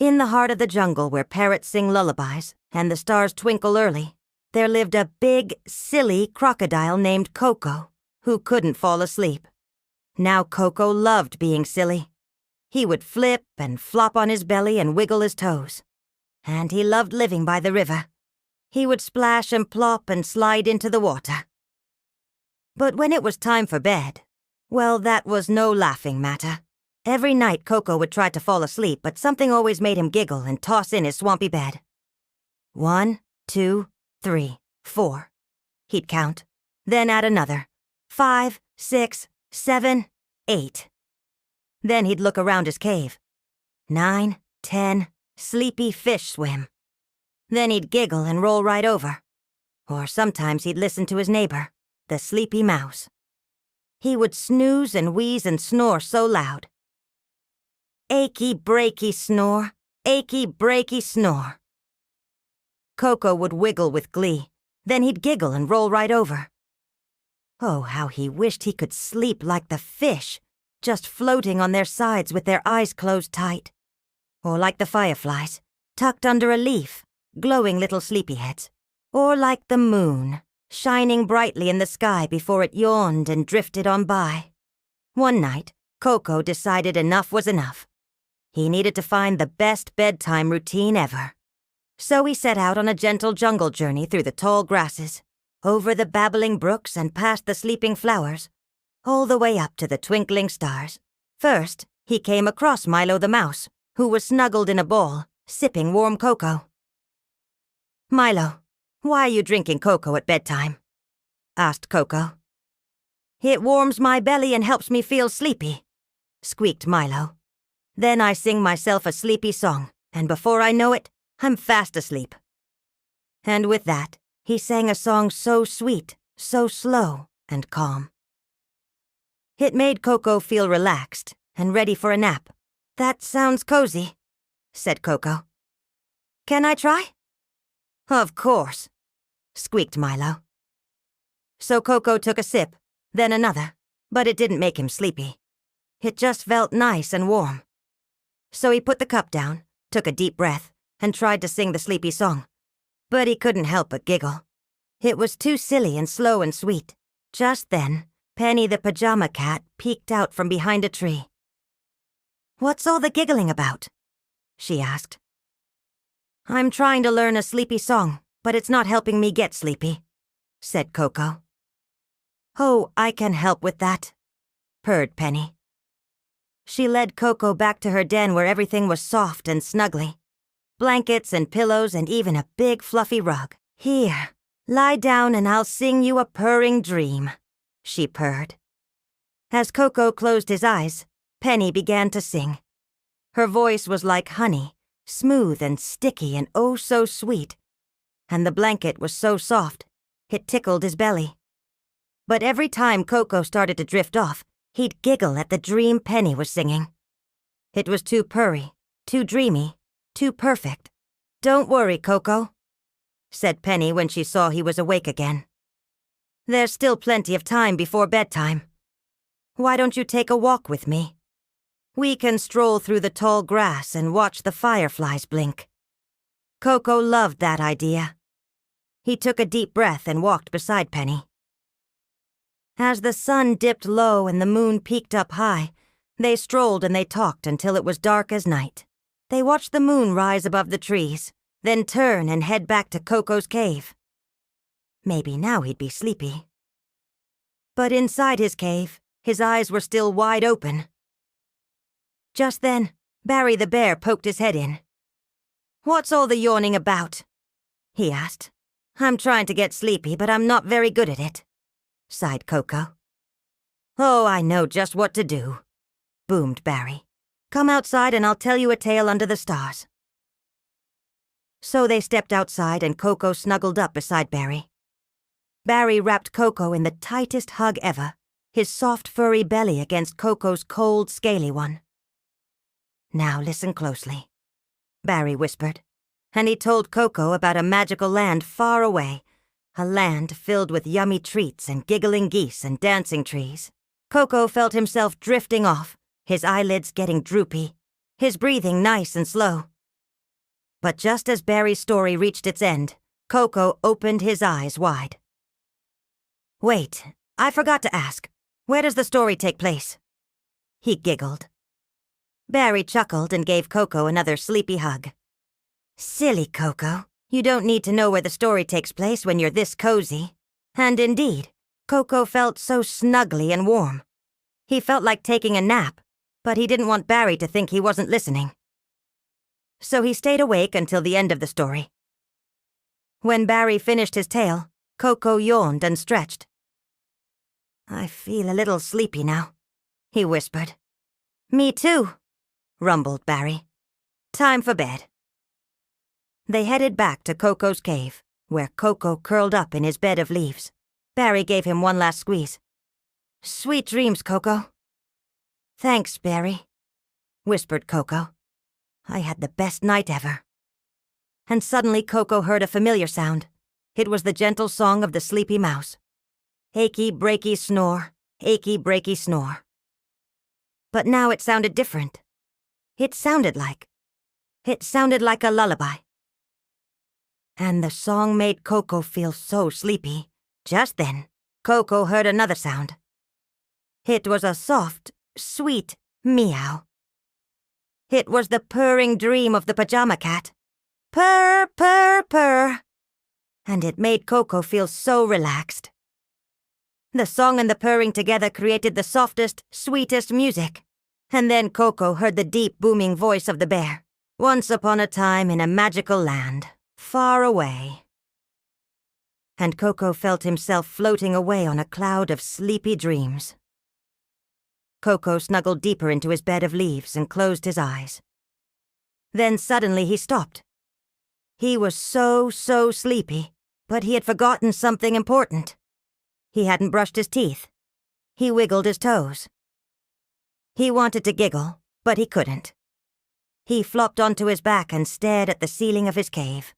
In the heart of the jungle where parrots sing lullabies and the stars twinkle early, there lived a big, silly crocodile named Coco, who couldn't fall asleep. Now Coco loved being silly. He would flip and flop on his belly and wiggle his toes. And he loved living by the river. He would splash and plop and slide into the water. But when it was time for bed, well, that was no laughing matter. Every night Coco would try to fall asleep, but something always made him giggle and toss in his swampy bed. 1, 2, 3, 4. He'd count, then add another. 5, 6, 7, 8. Then he'd look around his cave. 9, 10, sleepy fish swim. Then he'd giggle and roll right over. Or sometimes he'd listen to his neighbor, the sleepy mouse. He would snooze and wheeze and snore so loud. Achy, breaky snore, achy, breaky snore. Coco would wiggle with glee. Then he'd giggle and roll right over. Oh, how he wished he could sleep like the fish, just floating on their sides with their eyes closed tight. Or like the fireflies, tucked under a leaf, glowing little sleepyheads. Or like the moon, shining brightly in the sky before it yawned and drifted on by. One night, Coco decided enough was enough. He needed to find the best bedtime routine ever. So he set out on a gentle jungle journey through the tall grasses, over the babbling brooks and past the sleeping flowers, all the way up to the twinkling stars. First, he came across Milo the mouse, who was snuggled in a ball, sipping warm cocoa. "Milo, why are you drinking cocoa at bedtime?" asked Coco. "It warms my belly and helps me feel sleepy," squeaked Milo. "Then I sing myself a sleepy song, and before I know it, I'm fast asleep." And with that, he sang a song so sweet, so slow and calm. It made Coco feel relaxed and ready for a nap. "That sounds cozy," said Coco. "Can I try?" "Of course," squeaked Milo. So Coco took a sip, then another, but it didn't make him sleepy. It just felt nice and warm. So he put the cup down, took a deep breath, and tried to sing the sleepy song. But he couldn't help but giggle. It was too silly and slow and sweet. Just then, Penny the pajama cat peeked out from behind a tree. "What's all the giggling about?" she asked. "I'm trying to learn a sleepy song, but it's not helping me get sleepy," said Coco. "Oh, I can help with that," purred Penny. She led Coco back to her den where everything was soft and snuggly. Blankets and pillows and even a big fluffy rug. "Here, lie down and I'll sing you a purring dream," she purred. As Coco closed his eyes, Penny began to sing. Her voice was like honey, smooth and sticky and oh so sweet. And the blanket was so soft, it tickled his belly. But every time Coco started to drift off, he'd giggle at the dream Penny was singing. It was too purry, too dreamy, too perfect. "Don't worry, Coco," said Penny when she saw he was awake again. "There's still plenty of time before bedtime. Why don't you take a walk with me? We can stroll through the tall grass and watch the fireflies blink." Coco loved that idea. He took a deep breath and walked beside Penny. As the sun dipped low and the moon peeked up high, they strolled and they talked until it was dark as night. They watched the moon rise above the trees, then turn and head back to Coco's cave. Maybe now he'd be sleepy. But inside his cave, his eyes were still wide open. Just then, Barry the bear poked his head in. "What's all the yawning about?" he asked. "I'm trying to get sleepy, but I'm not very good at it," sighed Coco. "Oh, I know just what to do," boomed Barry. "Come outside and I'll tell you a tale under the stars." So they stepped outside and Coco snuggled up beside Barry. Barry wrapped Coco in the tightest hug ever, his soft furry belly against Coco's cold, scaly one. "Now listen closely," Barry whispered, and he told Coco about a magical land far away, a land filled with yummy treats and giggling geese and dancing trees. Coco felt himself drifting off, his eyelids getting droopy, his breathing nice and slow. But just as Barry's story reached its end, Coco opened his eyes wide. "Wait, I forgot to ask. Where does the story take place?" He giggled. Barry chuckled and gave Coco another sleepy hug. "Silly Coco, you don't need to know where the story takes place when you're this cozy." And indeed, Coco felt so snuggly and warm. He felt like taking a nap, but he didn't want Barry to think he wasn't listening. So he stayed awake until the end of the story. When Barry finished his tale, Coco yawned and stretched. "I feel a little sleepy now," he whispered. "Me too," rumbled Barry. "Time for bed." They headed back to Coco's cave, where Coco curled up in his bed of leaves. Barry gave him one last squeeze. "Sweet dreams, Coco." "Thanks, Barry," whispered Coco. "I had the best night ever." And suddenly Coco heard a familiar sound. It was the gentle song of the sleepy mouse. Achy, breaky snore, achy, breaky snore. But now it sounded different. It sounded like a lullaby. And the song made Coco feel so sleepy. Just then, Coco heard another sound. It was a soft, sweet meow. It was the purring dream of the pajama cat. Purr, purr, purr. And it made Coco feel so relaxed. The song and the purring together created the softest, sweetest music. And then Coco heard the deep, booming voice of the bear. "Once upon a time in a magical land, far away." And Coco felt himself floating away on a cloud of sleepy dreams. Coco snuggled deeper into his bed of leaves and closed his eyes. Then suddenly he stopped. He was so sleepy, but he had forgotten something important. He hadn't brushed his teeth. He wiggled his toes. He wanted to giggle, but he couldn't. He flopped onto his back and stared at the ceiling of his cave.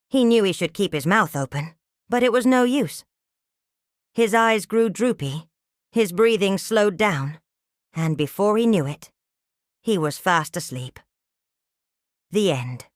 He knew he should keep his mouth open, but it was no use. His eyes grew droopy, his breathing slowed down, and before he knew it, he was fast asleep. The end.